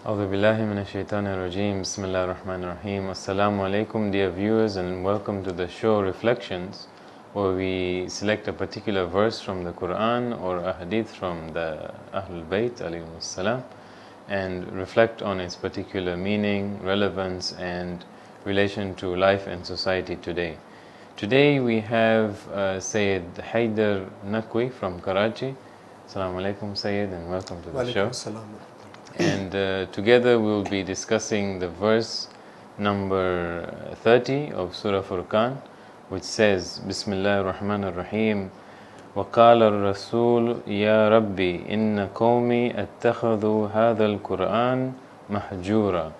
A'udhu billahi minash shaitanir rajeem. Bismillahir rahmanir rahim. Assalamu alaikum, dear viewers, and welcome to the show Reflections, where we select a particular verse from the Quran or a hadith from the Ahlul Bayt alayhimus salam and reflect on its particular meaning, relevance, and relation to life and society today. Today we have Sayyid Haider Naqvi from Karachi. Assalamu alaikum, Sayyid, and welcome to the show. And together we'll be discussing the verse number 30 of Surah Furqan, which says, Bismillahir Rahmanir Rahim, وَقَالَ الرَّسُولُ يَا رَبِّي إِنَّ قَوْمِي أَتَّخَذُوا هَذَا الْقُرْآنَ مَحْجُورًا.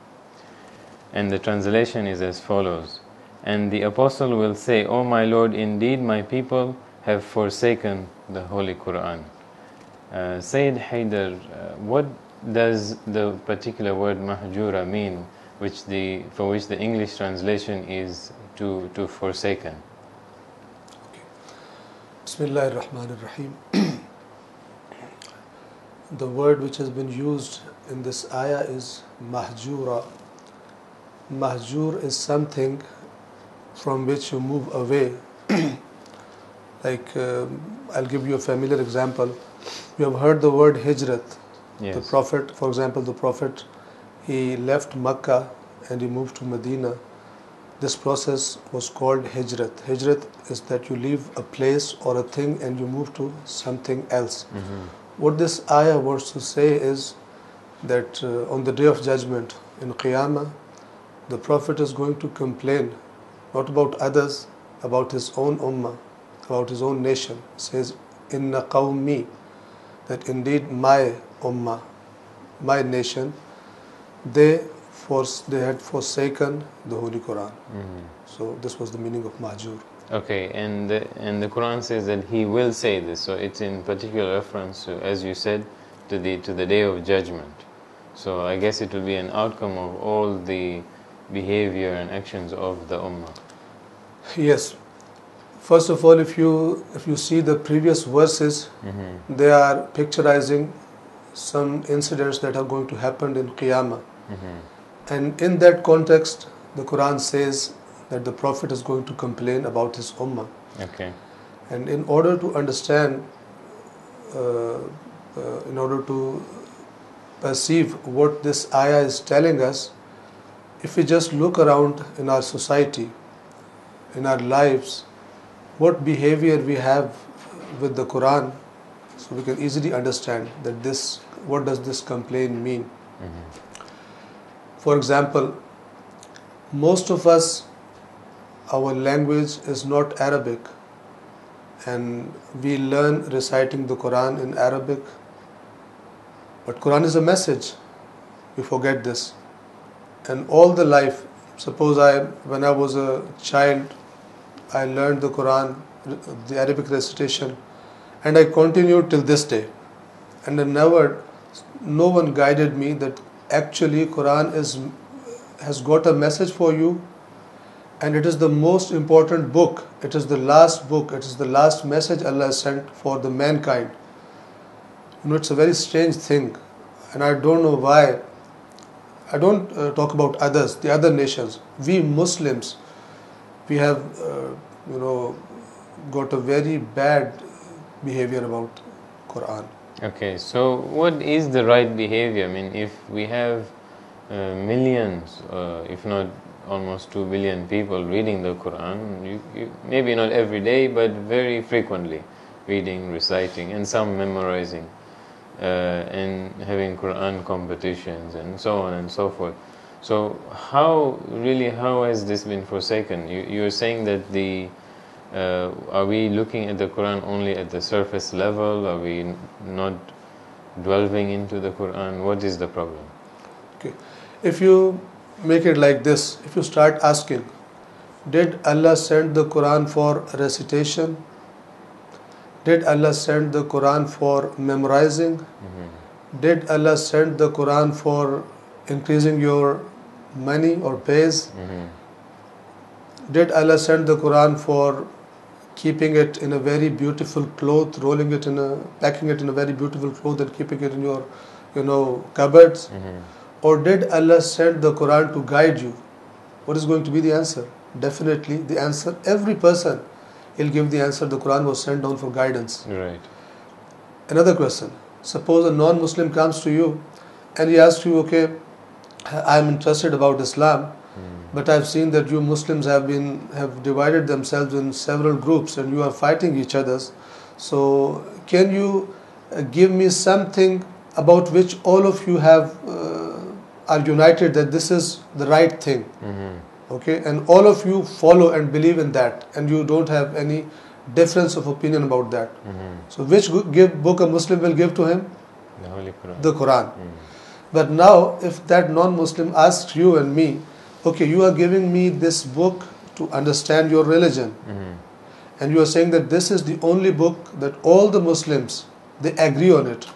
And the translation is as follows: And the Apostle will say, O my Lord, indeed my people have forsaken the Holy Quran. Sayyid Haider, what does the particular word mahjura mean, for which the English translation is to forsaken? Okay. Bismillahir Rahmanir Rahim. The word which has been used in this ayah is mahjura. Mahjur is something from which you move away. I'll give you a familiar example. You have heard the word hijrat. Yes. The Prophet, for example, he left Makkah and he moved to Medina. This process was called hijrat. Hijrat is that you leave a place or a thing and you move to something else. Mm-hmm. What this ayah wants to say is that on the Day of Judgment, in Qiyamah, the Prophet is going to complain, not about others, about his own ummah, about his own nation. He says, Inna qawmi, that indeed my ummah, my nation, they had forsaken the Holy Quran. Mm-hmm. So this was the meaning of mahjur. Okay, and the Quran says that He will say this, so it's in particular reference to, as you said, to the Day of Judgment. So I guess it will be an outcome of all the behavior and actions of the ummah. Yes. First of all, if you see the previous verses, Mm-hmm. they are picturizing some incidents that are going to happen in Qiyamah. Mm-hmm. And in that context, the Quran says that the Prophet is going to complain about his ummah. Okay. And in order to understand, in order to perceive what this ayah is telling us, if we just look around in our society, in our lives, what behavior we have with the Quran, so we can easily understand that what does this complaint mean. Mm-hmm. For example, most of us, our language is not Arabic, and we learn reciting the Quran in Arabic, but Quran is a message. We forget this. And all the life, suppose when I was a child, I learned the Quran, the Arabic recitation, and I continued till this day. And no one guided me that actually Quran has got a message for you, and it is the most important book. It is the last book. It is the last message Allah sent for the mankind. It's a very strange thing, and I don't know why. I don't talk about others, the other nations. We Muslims, we have, got a very bad behavior about Quran. Okay, so what is the right behavior? I mean, if we have millions, if not almost 2 billion people reading the Quran, you maybe not every day, but very frequently reading, reciting, and some memorizing, and having Quran competitions, and so on and so forth. So how has this been forsaken? You're saying that are we looking at the Quran only at the surface level? Are we not delving into the Quran? What is the problem? Okay. If you make it like this, if you start asking, did Allah send the Quran for recitation? Did Allah send the Quran for memorizing? Mm-hmm. Did Allah send the Quran for increasing your money or pays? Mm-hmm. Did Allah send the Quran for keeping it in a very beautiful cloth, packing it in a very beautiful cloth and keeping it in your, cupboards? Mm-hmm. or did Allah send the Quran to guide you? What is going to be the answer? Definitely the answer, every person will give the answer, the Quran was sent down for guidance. Right. Another question. Suppose a non-Muslim comes to you and he asks you, okay, I'm interested about Islam, but I've seen that you Muslims have divided themselves in several groups and you are fighting each other. So can you give me something about which all of you are united that this is the right thing? Okay, and all of you follow and believe in that, and you don't have any difference of opinion about that. So which book a Muslim will give to him? The Holy Quran. The Quran. But now if that non-Muslim asks you and me, okay, you are giving me this book to understand your religion, and you are saying that this is the only book that all the Muslims, they agree on it.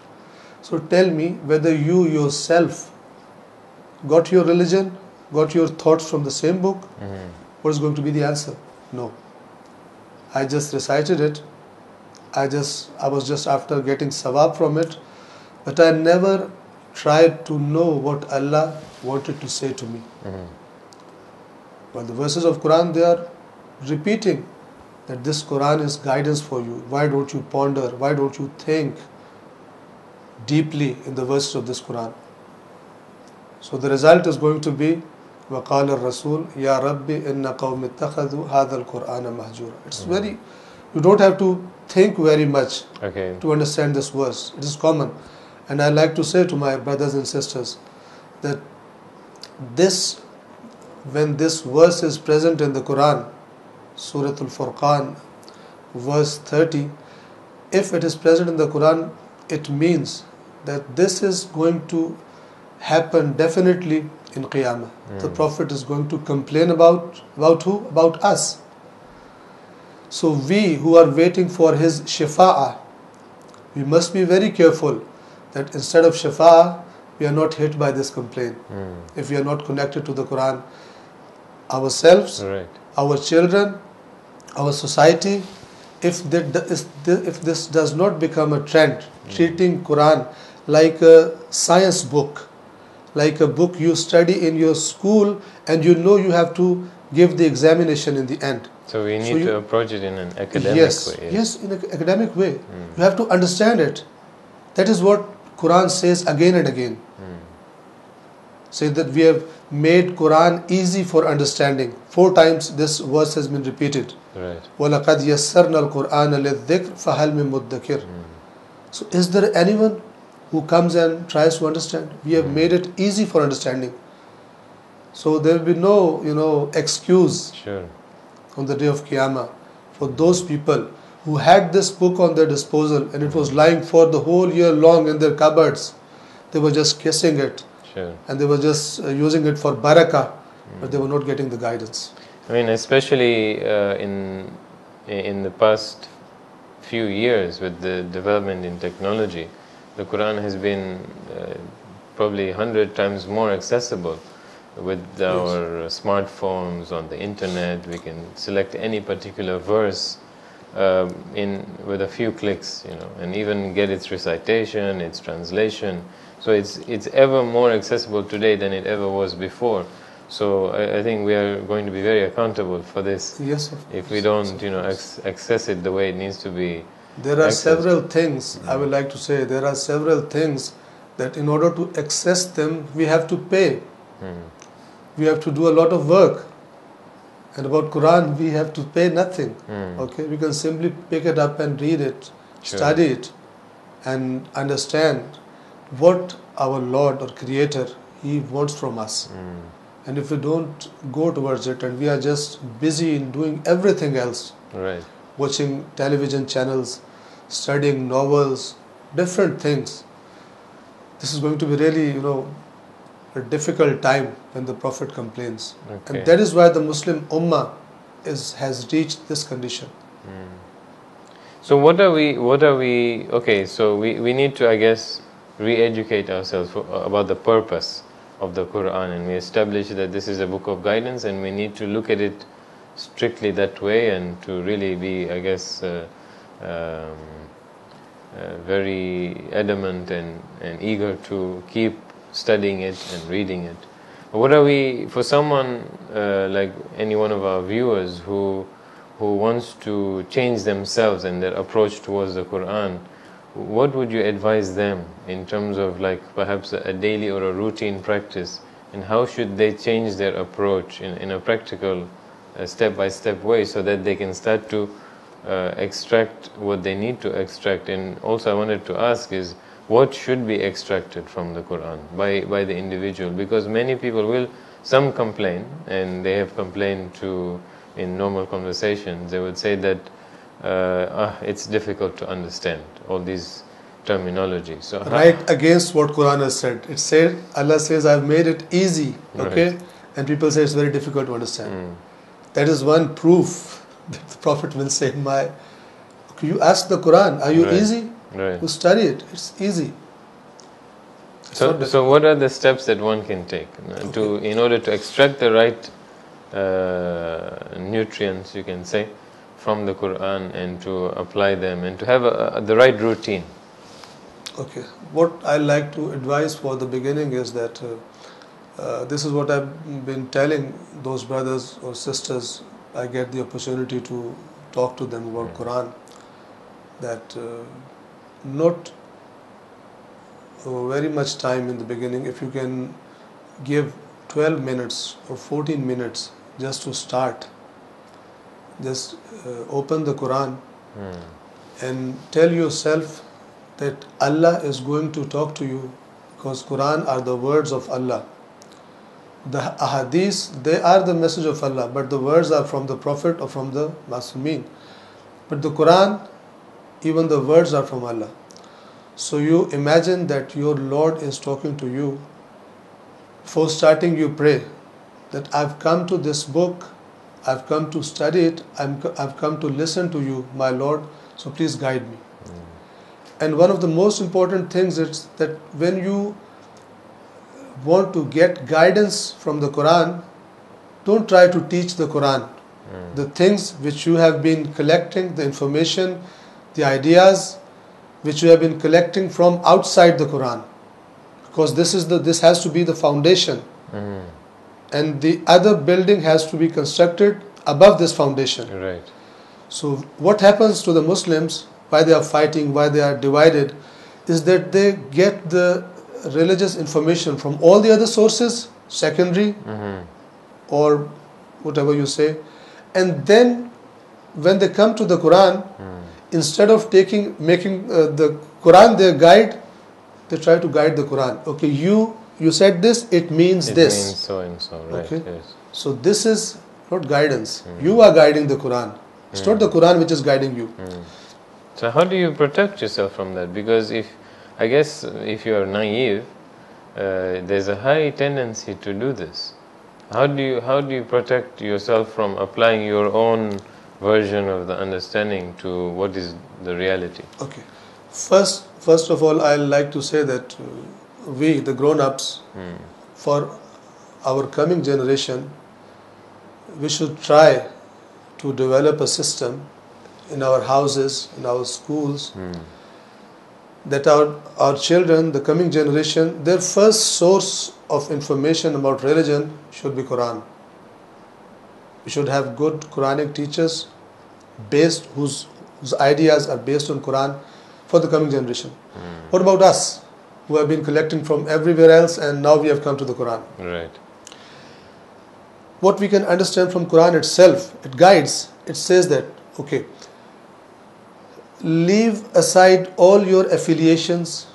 So tell me whether you yourself got your religion, got your thoughts from the same book? What is going to be the answer? No. I just recited it. I was just after getting sawab from it, but I never tried to know what Allah wanted to say to me. Well, the verses of Quran, they are repeating that this Quran is guidance for you. Why don't you ponder? Why don't you think deeply in the verses of this Quran? So the result is going to be وَقَالَ الرَّسُولُ يَا رَبِّ إِنَّ قَوْمِ اتَّخَذُوا هَذَا الْقُرْآنَ مَهْجُورًا. It's very, you don't have to think very much to understand this verse. It is common. And I like to say to my brothers and sisters that when this verse is present in the Quran, Surah Furqan, verse 30, if it is present in the Quran, it means that this is going to happen definitely in Qiyamah. The Prophet is going to complain about who? About us. So we who are waiting for his shafa'ah, we must be very careful that instead of shafa'ah, we are not hit by this complaint. If we are not connected to the Quran, ourselves, our children, our society, if this does not become a trend, treating Quran like a science book, like a book you study in your school and you know you have to give the examination in the end. So we need to approach it in an academic way. Yes, in an academic way. You have to understand it. That is what Quran says again and again. Say that we have made Quran easy for understanding. 4 times this verse has been repeated. وَلَقَدْ يَسَّرْنَا الْقُرْآنَ لِلذِّكْرِ فَهَلْ مِن مُدَّكِرٍ. So is there anyone who comes and tries to understand? We have made it easy for understanding. So there will be no excuse on the day of Qiyamah for those people who had this book on their disposal and it was lying for the whole year long in their cupboards. They were just kissing it and they were just using it for barakah, but they were not getting the guidance. I mean, especially in the past few years with the development in technology, the Quran has been probably 100 times more accessible. With our smartphones, on the internet, we can select any particular verse with a few clicks, and even get its recitation, its translation. So it's ever more accessible today than it ever was before. So I think we are going to be very accountable for this. Yes, if we don't, access it the way it needs to be. There are several things, I would like to say, there are several things that in order to access them, we have to pay. We have to do a lot of work. And about Quran, we have to pay nothing. Okay, we can simply pick it up and read it, study it, and understand what our Lord or Creator, He wants from us. And if we don't go towards it and we are just busy in doing everything else, watching television channels, studying novels, different things, this is going to be really, a difficult time when the Prophet complains. And that is why the Muslim Ummah has reached this condition. So what are we, okay, so we need to, I guess, re-educate ourselves about the purpose of the Quran, and we establish that this is a book of guidance and we need to look at it strictly that way and to really be, I guess, very adamant and eager to keep studying it and reading it. What are we, for someone like any one of our viewers who wants to change themselves and their approach towards the Quran, what would you advise them in terms of like perhaps a daily or a routine practice, and how should they change their approach in a practical step-by-step way so that they can start to extract what they need to extract? And also I wanted to ask is, what should be extracted from the Quran by the individual? Because many people will, some complain, and they have complained to in normal conversations, they would say that it's difficult to understand all these terminology. So right against what Quran has said. It said, Allah says, I've made it easy, okay? Right. And people say it's very difficult to understand. That is one proof that the Prophet will say, you ask the Quran, are you right. easy? Right. You study it, it's easy. So what are the steps that one can take in order to extract the right nutrients, you can say, from the Quran and to apply them and to have the right routine? Okay, what I like to advise for the beginning is that this is what I've been telling those brothers or sisters I get the opportunity to talk to them about Quran, that not very much time in the beginning. If you can give 12 minutes or 14 minutes just to start, just open the Quran and tell yourself that Allah is going to talk to you, because Quran are the words of Allah. The ahadith, they are the message of Allah, but the words are from the Prophet or from the Masumeen. But the Quran, even the words are from Allah. So you imagine that your Lord is talking to you. Before starting, you pray that I've come to this book, I've come to study it, I've come to listen to you, my Lord, so please guide me. And one of the most important things is that when you want to get guidance from the Quran, don't try to teach the Quran. The things which you have been collecting, the information, the ideas which you have been collecting from outside the Quran, because this has to be the foundation, and the other building has to be constructed above this foundation. Right. So what happens to the Muslims, why they are fighting, why they are divided, is that they get the religious information from all the other sources, secondary or whatever you say, and then when they come to the Quran, instead of making the Quran their guide, they try to guide the Quran. Okay, you said this, it means this. It means so and so, right? Okay? Yes. So this is not guidance. You are guiding the Quran. It's not the Quran which is guiding you. So how do you protect yourself from that? Because if you are naive, there's a high tendency to do this. How do you protect yourself from applying your own version of the understanding to what is the reality? Okay. First of all, I like to say that we, the grown-ups, for our coming generation, we should try to develop a system in our houses, in our schools, that our children, the coming generation, their first source of information about religion should be Quran. We should have good Quranic teachers whose ideas are based on Quran for the coming generation. What about us, who have been collecting from everywhere else and now we have come to the Quran? Right. What we can understand from Quran itself, it guides, it says that, okay, leave aside all your affiliations,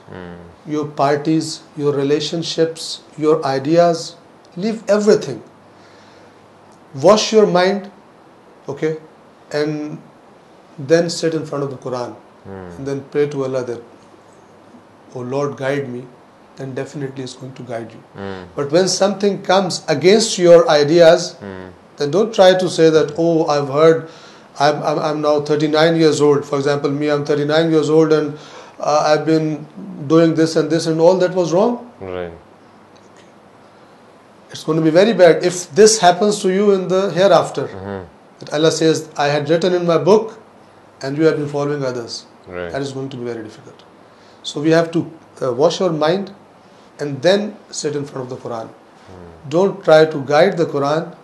your parties, your relationships, your ideas, leave everything. Wash your mind, okay, and then sit in front of the Quran and then pray to Allah that, oh Lord, guide me, then definitely it's going to guide you. But when something comes against your ideas, then don't try to say that, oh, I've heard, I'm now 39 years old. For example, me, I'm 39 years old and I've been doing this and all that was wrong. Right. It's going to be very bad if this happens to you in the hereafter. That Allah says, I had written in my book and you have been following others. Right. That is going to be very difficult. So we have to wash our mind and then sit in front of the Quran. Don't try to guide the Quran.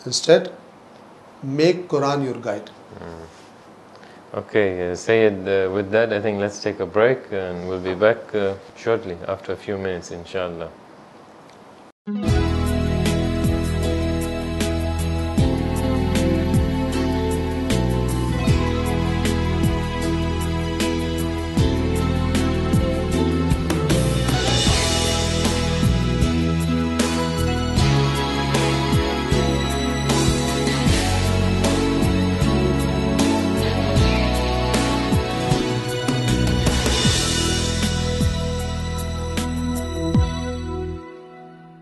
Instead, make Quran your guide. Okay, Sayyid, with that, I think let's take a break and we'll be back shortly after a few minutes, inshallah.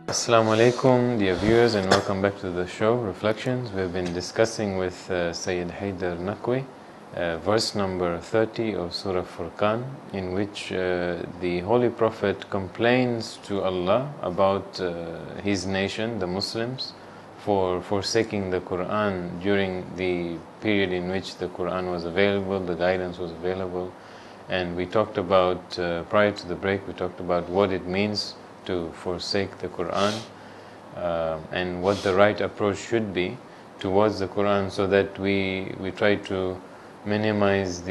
Assalamu alaikum, dear viewers, and welcome back to the show, Reflections. We've been discussing with Sayyid Haider Naqvi, verse number 30 of Surah Furqan, in which the Holy Prophet complains to Allah about his nation, the Muslims, for forsaking the Quran during the period in which the Quran was available, the guidance was available. And we talked about, prior to the break, we talked about what it means to forsake the Quran and what the right approach should be towards the Quran, so that we try to minimize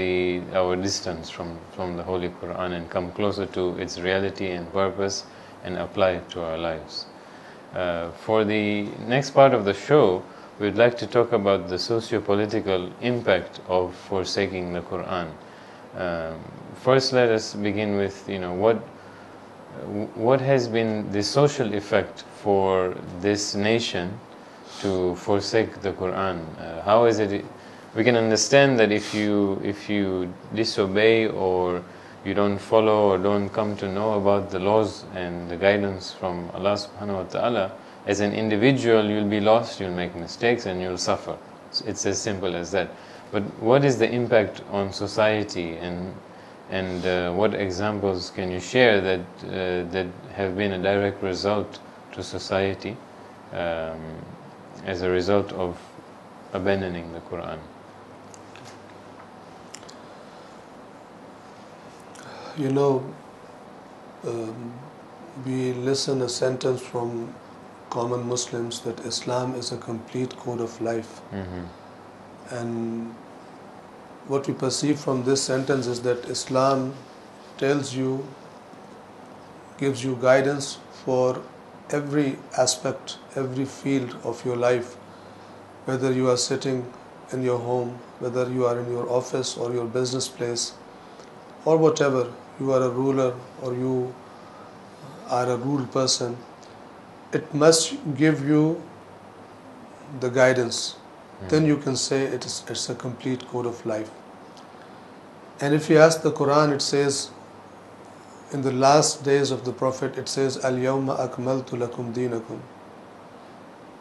our distance from the Holy Quran and come closer to its reality and purpose and apply it to our lives. For the next part of the show, we'd like to talk about the socio-political impact of forsaking the Quran. First, let us begin with what has been the social effect for this nation to forsake the Quran? How is it? We can understand that if you disobey or you don't follow or don't come to know about the laws and the guidance from Allah subhanahu wa ta'ala, as an individual you'll be lost, you'll make mistakes and you'll suffer. It's as simple as that. But what is the impact on society, and what examples can you share that have been a direct result to society as a result of abandoning the Quran? We listen a sentence from common Muslims that Islam is a complete code of life. And what we perceive from this sentence is that Islam tells you, gives you guidance for every aspect, every field of your life, whether you are sitting in your home, whether you are in your office or your business place, or whatever, you are a ruler or you are a ruled person. It must give you the guidance. Then you can say it's a complete code of life. And if you ask the Quran, it says, in the last days of the Prophet, it says, Al-Yawma akmaltu lakum deenakum,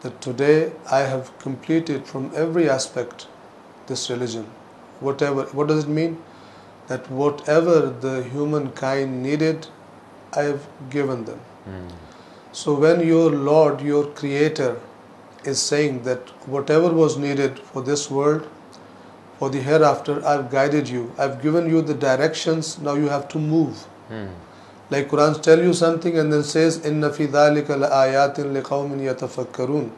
that today I have completed from every aspect this religion. What does it mean? That whatever the humankind needed, I have given them. So when your Lord, your Creator, is saying that whatever was needed for this world, for the hereafter, I've guided you, I've given you the directions, now you have to move. Like Quran tell you something and then says, Inna fi dhalika la ayatin liqawmin yatafakkarun.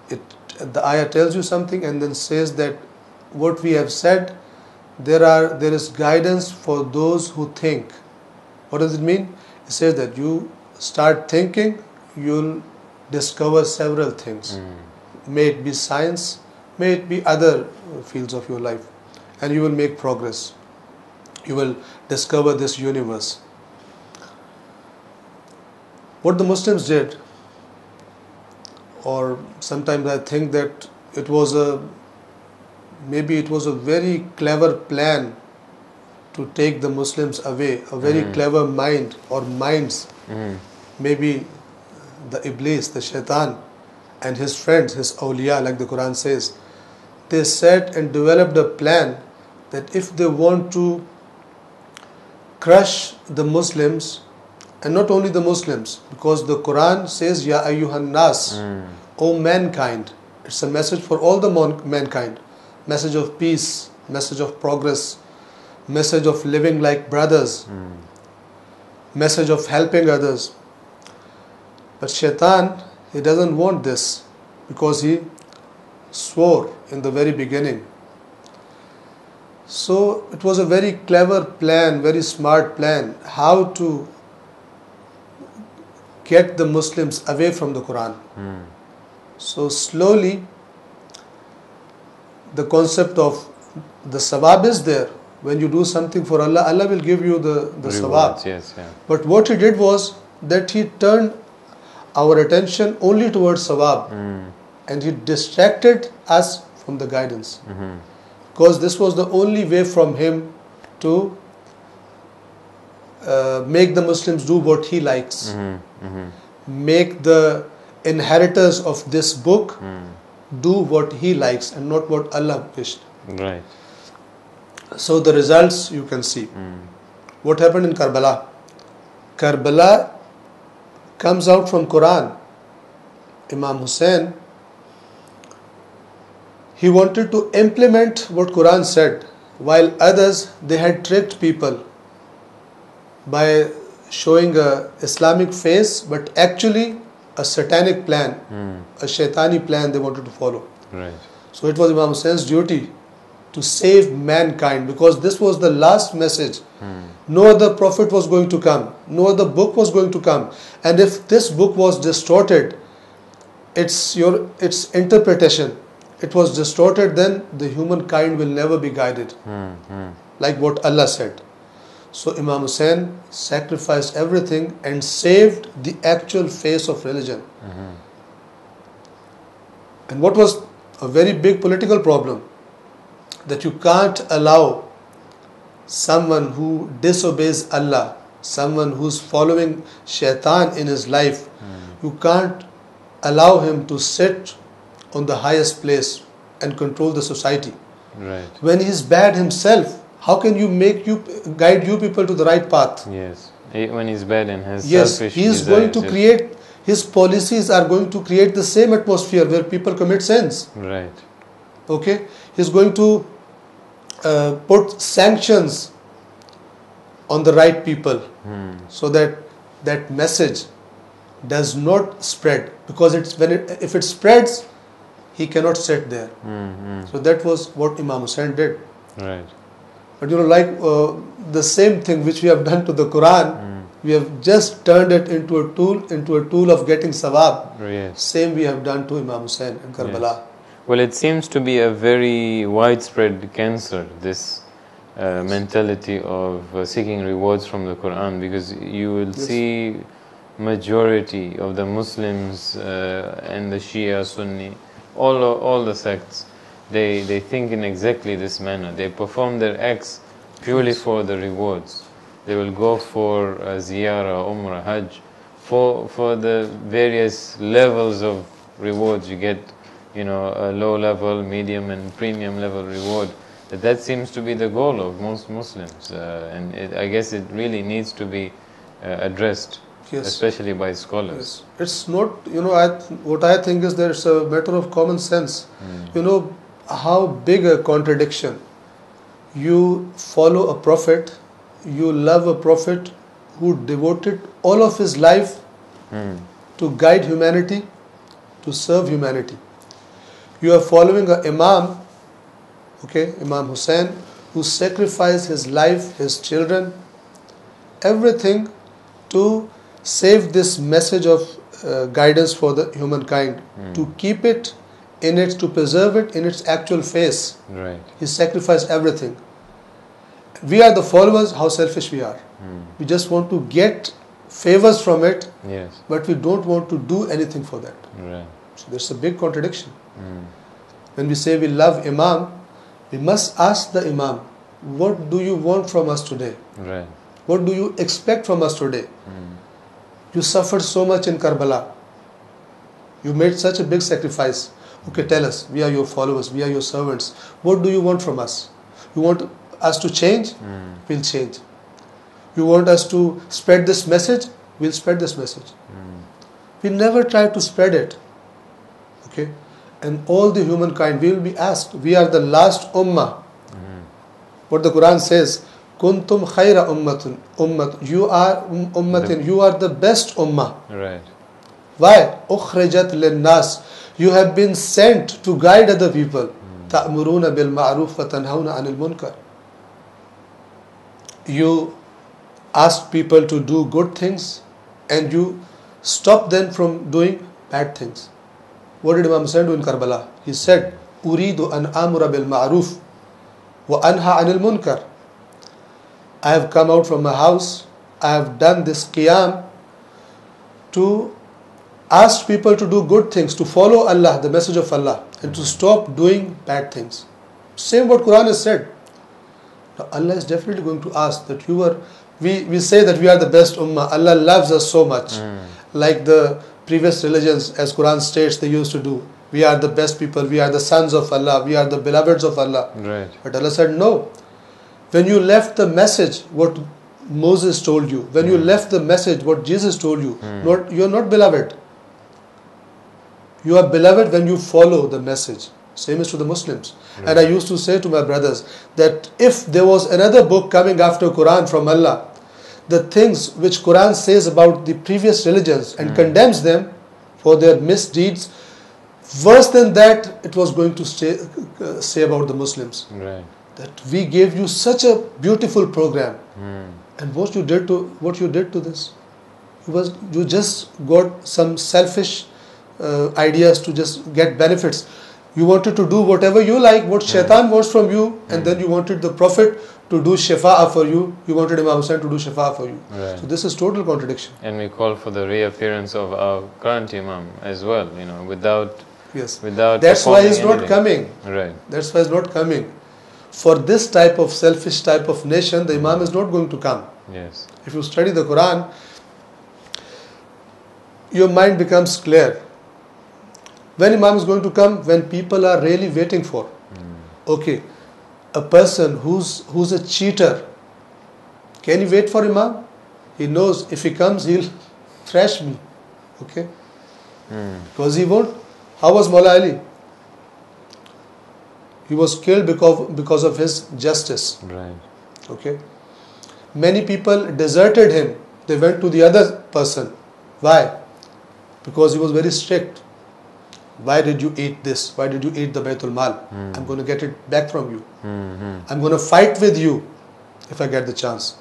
The ayah tells you something and then says that what we have said, there is guidance for those who think. What does it mean? It says that you start thinking, you'll discover several things. May it be science, may it be other fields of your life, and you will make progress. You will discover this universe. What the Muslims did, or sometimes I think that it was a very clever plan to take the Muslims away, a very clever mind or minds. Maybe the Iblis, the Shaitan, and his friends, his awliya, like the Quran says, they sat and developed a plan that if they want to crush the Muslims, and not only the Muslims, because the Quran says, Ya ayyuhan nas, O mankind. It's a message for all the mankind. Message of peace, message of progress, message of living like brothers, message of helping others. But Shaitan, he doesn't want this, because he swore in the very beginning. So it was a very clever plan, very smart plan, how to get the Muslims away from the Quran. So slowly the concept of the sawab is there. When you do something for Allah, Allah will give you the sawab. Yes, yeah. But what he did was that he turned our attention only towards sawab, and he distracted us from the guidance. Because this was the only way from him to make the Muslims do what he likes. Make the inheritors of this book do what he likes and not what Allah wished. Right. So the results you can see. What happened in Karbala? Karbala comes out from Quran. Imam Hussein, he wanted to implement what Quran said, while others, they had tricked people by showing a Islamic face, but actually a satanic plan, a shaitani plan they wanted to follow. Right. So it was Imam Hussein's duty to save mankind, because this was the last message. No other prophet was going to come, no other book was going to come, and if this book was distorted, its interpretation, it was distorted, then the humankind will never be guided, like what Allah said. So Imam Hussein sacrificed everything and saved the actual face of religion. And what was a very big political problem, that you can't allow someone who disobeys Allah, someone who's following shaitan in his life, you can't allow him to sit on the highest place and control the society. Right. When he's bad himself, how can you guide you people to the right path? Yes. When he's bad and has Yes, selfish he is desires, going to create, his policies are going to create the same atmosphere where people commit sins. Right. Okay? He's going to put sanctions on the right people, so that message does not spread, because if it spreads, he cannot sit there. So that was what Imam Hussein did. Right. But like the same thing which we have done to the Quran, we have just turned it into a tool of getting sawab. Yes. Same we have done to Imam Hussein in Karbala. Yes. Well, it seems to be a very widespread cancer, this mentality of seeking rewards from the Quran, because you will see majority of the Muslims and the Shia, Sunni, all the sects, they think in exactly this manner. They perform their acts purely for the rewards. They will go for ziyarah, umrah, hajj, for the various levels of rewards. You get, a low level, medium and premium level reward. That seems to be the goal of most Muslims, and I guess it really needs to be addressed, especially by scholars. Yes. It's not, what I think is that it's a matter of common sense. How big a contradiction. You follow a prophet, you love a prophet who devoted all of his life to guide humanity, to serve humanity. You are following an Imam, Imam Hussein, who sacrificed his life, his children, everything to save this message of guidance for the humankind, to keep it in it, to preserve it in its actual face. Right. He sacrificed everything. We are the followers, how selfish we are. We just want to get favors from it, but we don't want to do anything for that. Right. So there's a big contradiction. When we say we love Imam, we must ask the Imam, what do you want from us today? Right. What do you expect from us today? You suffered so much in Karbala. You made such a big sacrifice. Tell us, we are your followers, we are your servants. What do you want from us? You want us to change? We'll change. You want us to spread this message? We'll spread this message. We never try to spread it. And all the humankind, we will be asked. We are the last ummah. What the Quran says, Kuntum khayra ummatun. You are ummatin. You are the best ummah. Right. Why? Ukhrijat linnas. You have been sent to guide other people. Ta'muruna bil ma'ruf wa tanhauna anil munkar. You ask people to do good things and you stop them from doing bad things. What did Imam Hussain do in Karbala? He said, Uridu an amura bil ma'ruf wa anha anil munkar. I have come out from my house, I have done this qiyam to ask people to do good things, to follow Allah, the message of Allah, and to stop doing bad things. Same what Quran has said. Now Allah is definitely going to ask that we say that we are the best ummah, Allah loves us so much. Like the previous religions, as Quran states, they used to do. We are the best people, we are the sons of Allah, we are the beloveds of Allah. Right. But Allah said, no. When you left the message, what Moses told you, when you left the message, what Jesus told you, you are not beloved. You are beloved when you follow the message. Same is to the Muslims. Right. And I used to say to my brothers that if there was another book coming after Quran from Allah, the things which Quran says about the previous religions and condemns them for their misdeeds, worse than that, it was going to say about the Muslims. Right. That we gave you such a beautiful program, and what you did to this, you just got some selfish ideas to just get benefits. You wanted to do whatever you like, what shaitan wants from you, and then you wanted the Prophet to do shafa'a for you. You wanted Imam Hussain to do shafa'a for you. Right. So this is total contradiction. And we call for the reappearance of our current Imam as well. Without. That's why he's not coming. Right. That's why he's not coming. For this type of selfish type of nation, the Imam is not going to come. Yes. If you study the Quran, your mind becomes clear. When Imam is going to come? When people are really waiting for. Okay, a person who's a cheater, can he wait for Imam? He knows if he comes, he'll thrash me. Okay? Because he won't. How was Mawla Ali? He was killed because of his justice. Right. Okay. Many people deserted him. They went to the other person. Why? Because he was very strict. Why did you eat this? Why did you eat the Baitul Mal? I'm going to get it back from you. I'm going to fight with you if I get the chance.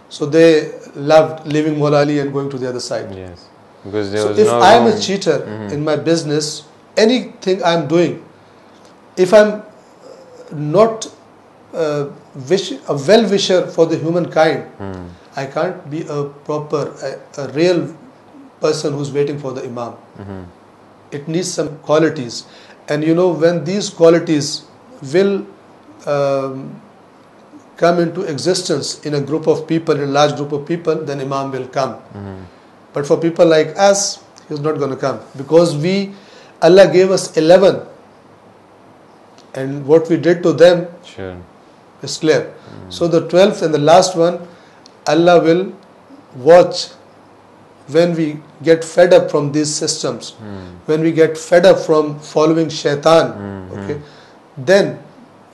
So they loved leaving Mawla Ali and going to the other side. Yes. Because there so was if no I am wrong. a cheater in my business, anything I am doing, if I am not a well-wisher for the humankind, I can't be a real person who's waiting for the Imam. It needs some qualities. And when these qualities will come into existence in a group of people, in a large group of people, then Imam will come. But for people like us, he's not going to come. Because Allah gave us 11. And what we did to them is clear. So the 12th and the last one, Allah will watch when we get fed up from these systems, when we get fed up from following shaitan, okay, then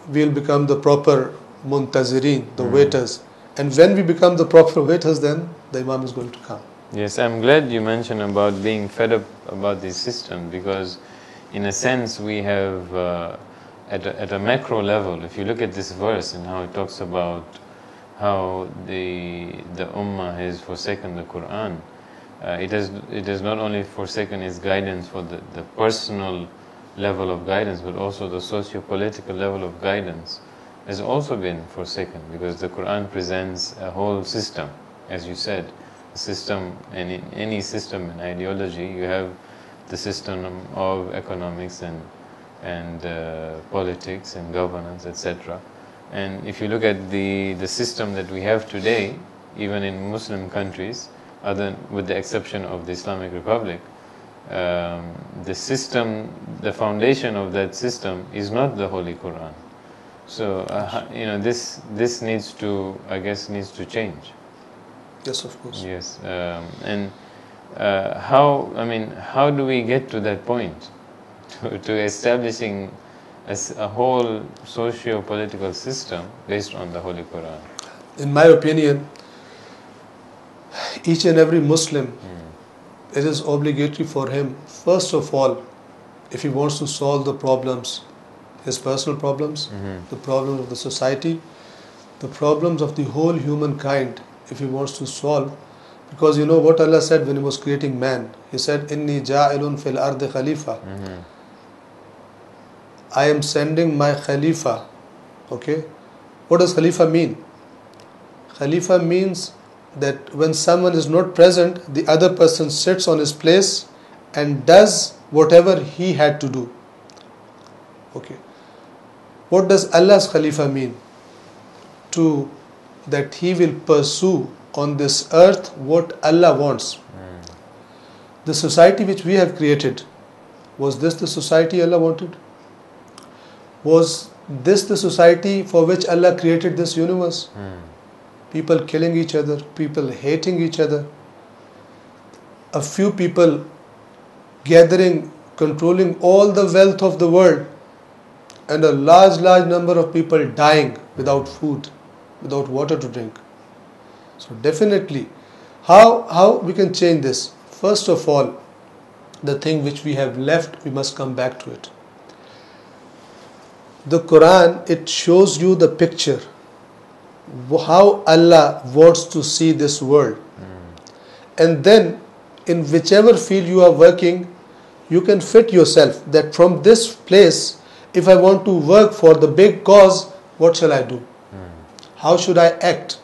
we'll become the proper muntazireen, the waiters. And when we become the proper waiters, then the Imam is going to come. Yes, I'm glad you mentioned about being fed up about this system, because in a sense we have at a macro level, if you look at this verse and how it talks about how the Ummah has forsaken the Quran, it has not only forsaken its guidance for the personal level of guidance, but also the socio-political level of guidance has also been forsaken, because the Quran presents a whole system, as you said, a system, and in any system and ideology you have the system of economics and politics and governance, etc. And if you look at the system that we have today, even in Muslim countries, with the exception of the Islamic Republic, the system, the foundation of that system is not the Holy Quran. So this needs to, I guess, change. Yes, of course. Yes, and how do we get to that point, to establishing a whole socio-political system based on the Holy Quran? In my opinion, each and every Muslim, it is obligatory for him, first of all, if he wants to solve the problems, his personal problems, the problems of the society, the problems of the whole humankind, if he wants to solve. Because you know what Allah said when He was creating man? He said, Inni ja'ilun fil ardi khalifa. I am sending my Khalifa. Okay? What does Khalifa mean? Khalifa means that when someone is not present, the other person sits on his place and does whatever he had to do. Okay. What does Allah's Khalifa mean? That He will pursue on this earth what Allah wants. The society which we have created, was this the society Allah wanted? Was this the society for which Allah created this universe? People killing each other, people hating each other, a few people gathering, controlling all the wealth of the world, and a large number of people dying without food, without water to drink. So definitely, how we can change this? First of all, the thing which we have left, we must come back to it. The Quran, it shows you the picture, how Allah wants to see this world. And then, in whichever field you are working, you can fit yourself that from this place, if I want to work for the big cause, what shall I do? How should I act?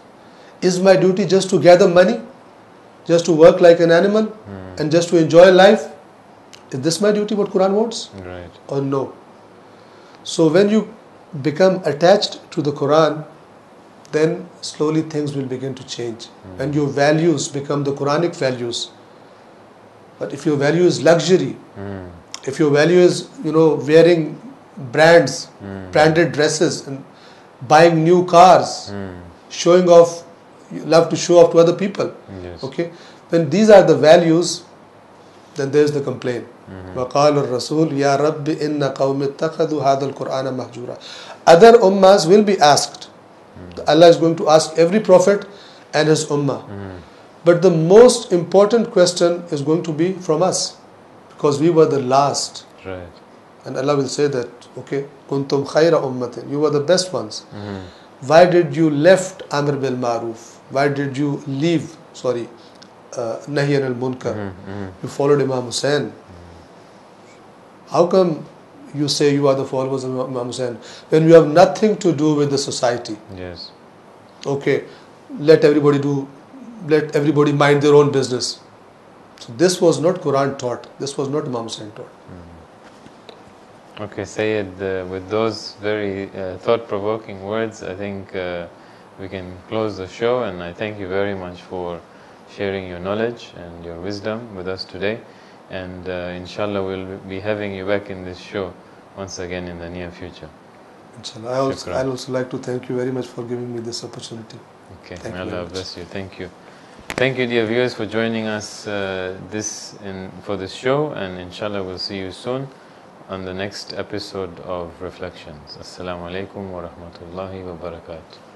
Is my duty just to gather money? Just to work like an animal? And just to enjoy life? Is this my duty, what Quran wants? Right. Or no? So when you become attached to the Quran, then slowly things will begin to change. And your values become the Quranic values. But if your value is luxury, if your value is, wearing branded dresses and buying new cars, showing off, you love to show off to other people. Yes. Okay? When these are the values, then there's the complaint. وَقَالَ الرَّسُولُ يَا رَبِّ إِنَّ قَوْمِ اتَّخَذُوا هَذَا الْقُرْآنَ مَهْجُورًا. Other ummahs will be asked. Allah is going to ask every prophet and his ummah. But the most important question is going to be from us, because we were the last. Right. And Allah will say that, okay, kuntum khayra ummatin, you were the best ones. Why did you left Amr bil Maruf? Why did you leave, Nahi al Munkar? You followed Imam Hussain. How come you say you are the followers of Imam Hussain when you have nothing to do with the society? Yes. Okay, let everybody mind their own business. So this was not Quran taught. This was not Imam Hussain taught. Okay, Sayyid, with those very thought-provoking words, I think we can close the show, and I thank you very much for sharing your knowledge and your wisdom with us today. And inshallah, we'll be having you back in this show once again in the near future. Inshallah. I'd also like to thank you very much for giving me this opportunity. Okay, may Allah bless you. Thank you. Thank you, dear viewers, for joining us for this show, and inshallah, we'll see you soon on the next episode of Reflections. Assalamu alaikum wa rahmatullahi wa barakatuh.